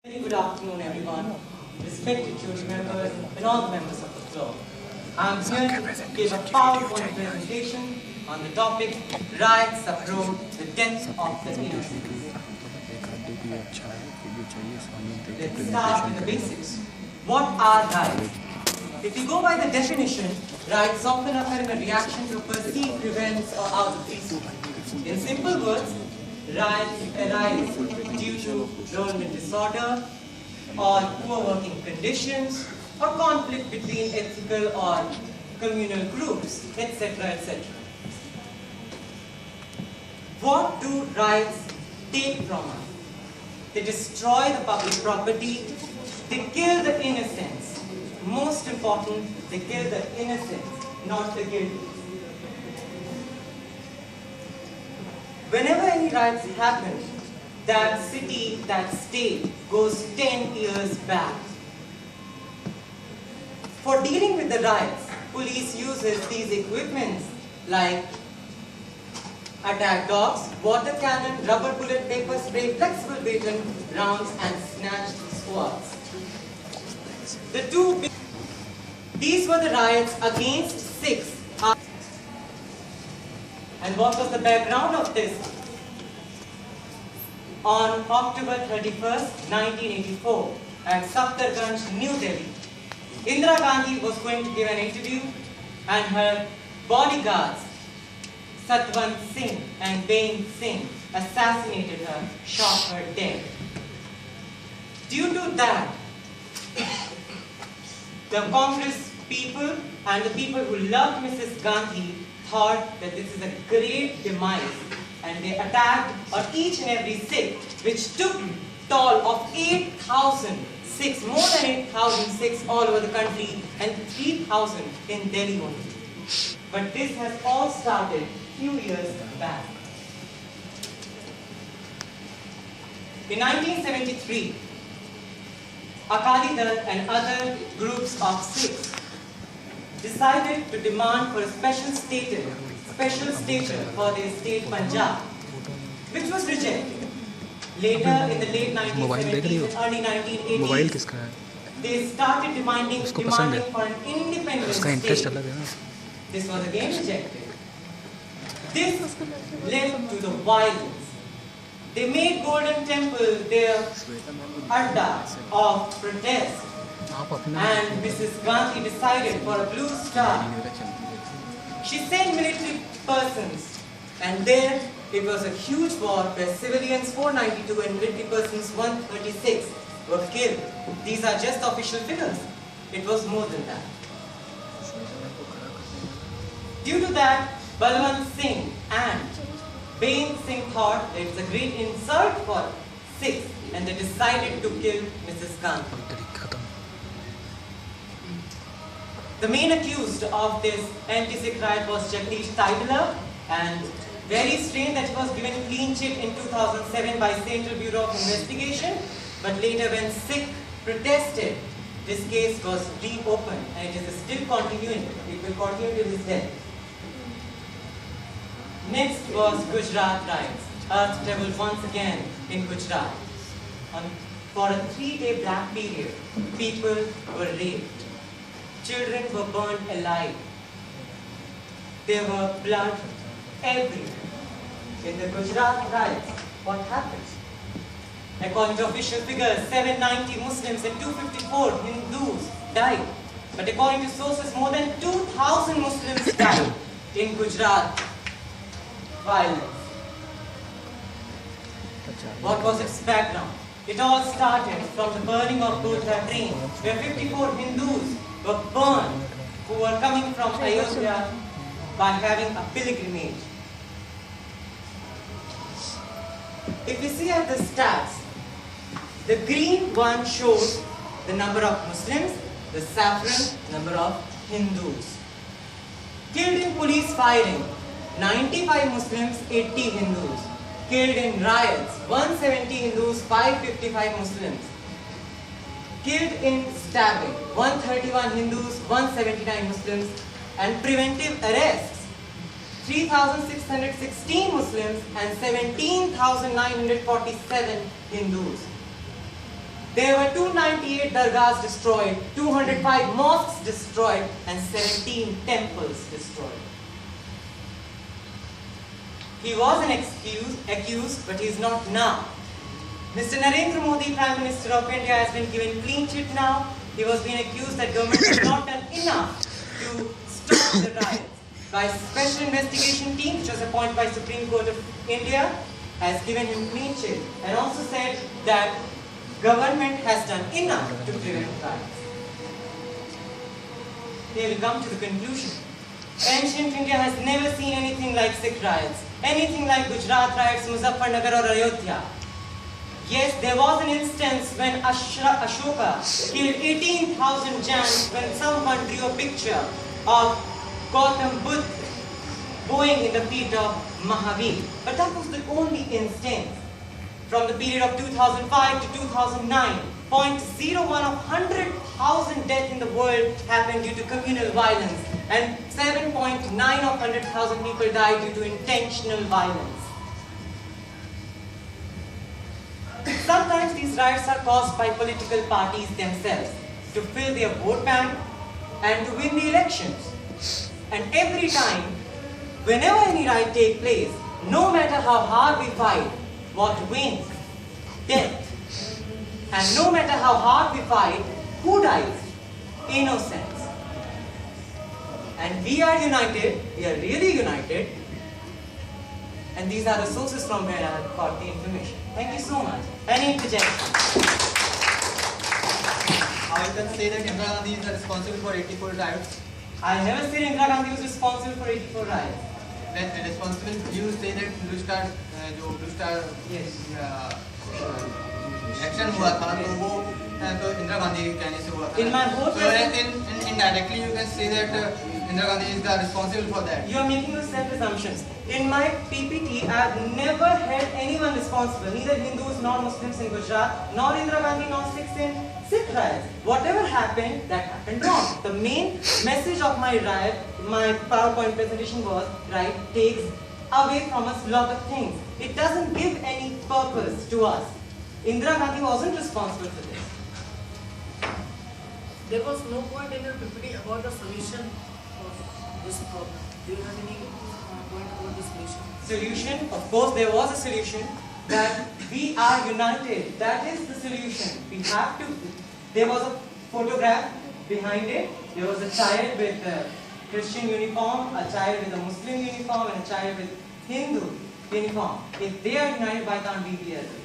Very good afternoon, everyone, respected jury members and all the members of the floor. I am here to give a PowerPoint presentation on the topic Riots Uproot the Death of the Innocent. Let's start with the basics. What are riots? If you go by the definition, riots often occur in a reaction to perceived events or outrages. In simple words, riots arise due to government disorder or poor working conditions or conflict between ethical or communal groups, etc., etc. What do riots take from us? They destroy the public property, they kill the innocents. Most important, they kill the innocents, not the guilty. Whenever any riots happen, that city, that state goes 10 years back. For dealing with the riots, police uses these equipments like attack dogs, water cannon, rubber bullet, paper spray, flexible baton rounds and snatch squads. These were the riots against Sikhs. And what was the background of this? On October 31st, 1984, at Safdarganj, New Delhi, Indira Gandhi was going to give an interview and her bodyguards, Satwant Singh and Bain Singh, assassinated her, shot her dead. Due to that, the Congress people and the people who loved Mrs. Gandhi thought that this is a great demise, and they attacked on each and every Sikh, which took toll of 8,000 Sikhs, more than 8,000 Sikhs all over the country, and 3,000 in Delhi only. But this has all started few years back. In 1973, Akali Dal and other groups of Sikhs decided to demand for a special status for their state Punjab, which was rejected. Later, in the late 1970s and early 1980s, they started demanding for an independent state. This was again rejected. This led to the violence. They made Golden Temple their adda of protest. And Mrs. Gandhi decided for a blue star. She sent military persons, and there it was a huge war where civilians 492 and military persons 136 were killed. These are just official figures. It was more than that. Due to that, Balwant Singh and Bain Singh thought that it's a great insult for Sikhs, and they decided to kill Mrs. Gandhi. The main accused of this anti-Sikh riot was Jagdish Taidala, and very strange that he was given clean chit in 2007 by Central Bureau of Investigation, but later when Sikh protested, this case was reopened and it is still continuing. It will continue till his death. Next was Gujarat riots. Earth traveled once again in Gujarat. For a 3-day black period, people were raped. Children were burned alive. There were blood everywhere. In the Gujarat riots, what happened? According to official figures, 790 Muslims and 254 Hindus died. But according to sources, more than 2,000 Muslims died in Gujarat violence. What was its background? It all started from the burning of Godhra train, where 54 Hindus were burned who were coming from Ayodhya by having a pilgrimage. If we see at the stats, the green one shows the number of Muslims, the saffron number of Hindus. Killed in police firing, 95 Muslims, 80 Hindus. Killed in riots, 170 Hindus, 555 Muslims. Killed in stabbing, 131 Hindus, 179 Muslims. And preventive arrests, 3,616 Muslims and 17,947 Hindus. There were 298 dargahs destroyed, 205 mosques destroyed, and 17 temples destroyed. He was accused, but he is not now. Mr. Narendra Modi, Prime Minister of India, has been given clean chit now. He was being accused that government has not done enough to stop the riots. By special investigation team, which was appointed by Supreme Court of India, has given him clean chit and also said that government has done enough to prevent riots. They will come to the conclusion. Ancient India has never seen anything like Sikh riots, anything like Gujarat riots, Muzaffarnagar or Ayodhya. Yes, there was an instance when Ashoka killed 18,000 Jains when someone drew a picture of Gautam Buddha bowing in the feet of Mahavir. But that was the only instance. From the period of 2005 to 2009, 0.01 of 100,000 deaths in the world happened due to communal violence, and 7.9 of 100,000 people died due to intentional violence. Sometimes these riots are caused by political parties themselves to fill their vote bank and to win the elections. And every time, whenever any riot takes place, no matter how hard we fight, what wins? Death. And no matter how hard we fight, who dies? Innocence. And we are united, we are really united, and these are the sources from where I have got the information. Thank you so much. Any interjection? I can say that Indira Gandhi is responsible for 84 riots. I never said Indira Gandhi was responsible for 84 riots. When responsible, you say that Blue Star, Yes. Action हुआ था तो वो तो इंदिरा गांधी के कहने से हुआ था. In my whole so indirectly you can say that Indira Gandhi is responsible for that. You are making yourself assumptions. In my PPT, I have never held anyone responsible, neither Hindus nor Muslims in Gujarat, nor Indira Gandhi nor Sikhs in Sikh riots. Whatever happened, that happened wrong. The main message of my riot, my PowerPoint presentation was, right, takes away from us a lot of things. It doesn't give any purpose to us. Indira Gandhi wasn't responsible for this. There was no point in your PPT about the solution of this problem. Do you have any point about the solution? Solution? Of course, there was a solution. That we are united. That is the solution. We have to. There was a photograph behind it. There was a child with a Christian uniform, a child with a Muslim uniform, and a child with Hindu uniform. If they are united, why can't we be others?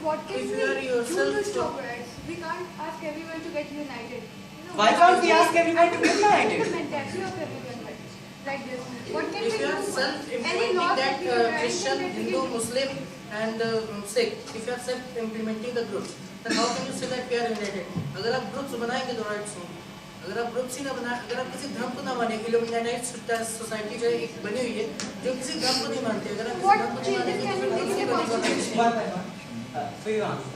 What can If we you are do yourself to stop riots? We can't ask everyone to get united. Why can't we ask everyone to get united? The mentality of everyone like this. What can If we you are do? Any self-implementing laws that we are trying to Christian, make Hindu, it- Muslim and Sikh, if you are self-implementing the groups, then how can you say that we are united? अगर आप groups बनाएंगे तो rights होंगे. अगर आप groups ही ना बनाए, अगर आप किसी धर्म को ना माने, Illuminati society जो एक बनी हुई है, जो किसी धर्म को नहीं मानती, अगर आप किसी What धर्म को नहीं मानेंगे changes तो can फिर we make in the उसकी बनेगी constitution? One by one. For your answer.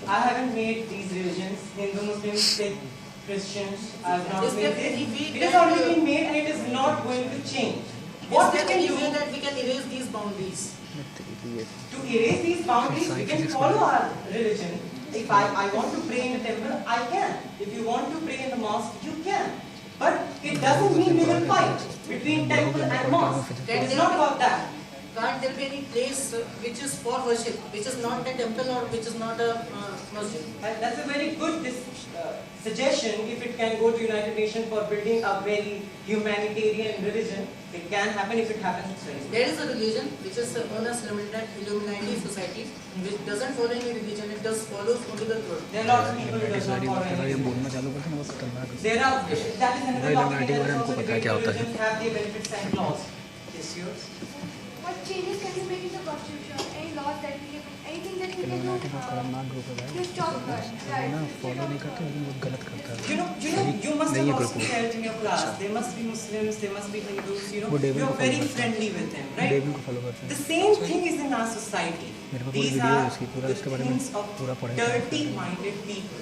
I haven't made these religions, Hindu, Muslim, Sikh, Christians. I have not Is made there this. any way It has that, already been made and it is not going to change. Is What we there can any do way that we can erase these boundaries? to erase these boundaries, we can follow our religion. If I want to pray in a temple, I can. If you want to pray in the mosque, you can. But it doesn't mean we will fight between temple and mosque. It's not about that. Can't there be any place which is for worship, which is not a temple or which is not a masjid? And that's a very good suggestion. If it can go to United Nations for building a very humanitarian religion, it can happen. If it happens, it's very good. There is a religion which is known as Illuminati society, which doesn't follow any religion, it just follows only the truth. There are lots of people who does not follow any religion. There are, that is another topic, and that is also debate. Religions have their benefits and flaws. Yes, yours. What changes can we make in the constitution? Any laws that we can, anything that we can do to stop riots? You must have also felt in your class, there must be Muslims, there must be Hindus, you are very friendly with them, right? The same thing is in our society. These are the things of dirty-minded people.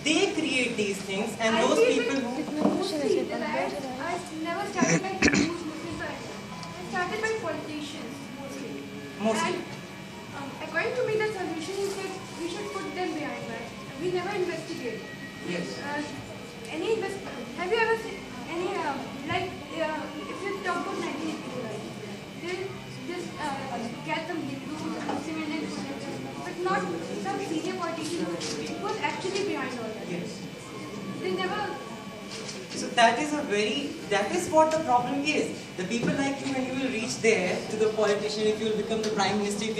They create these things, and those people who... Mostly, the riots are never started by Hindus, Muslims, or anyone. They started by politicians, mostly. Mostly. And according to me, the solution is that we should put them behind bars. we never investigate. Yes. Have you ever seen any if you talk about 1982, right? They just get some Hindus, Muslim Indians, but not some senior politicians who was actually behind all that. Yes. They never. So that is what the problem is. The people like you, when you will reach there to the politician, if you will become the prime minister,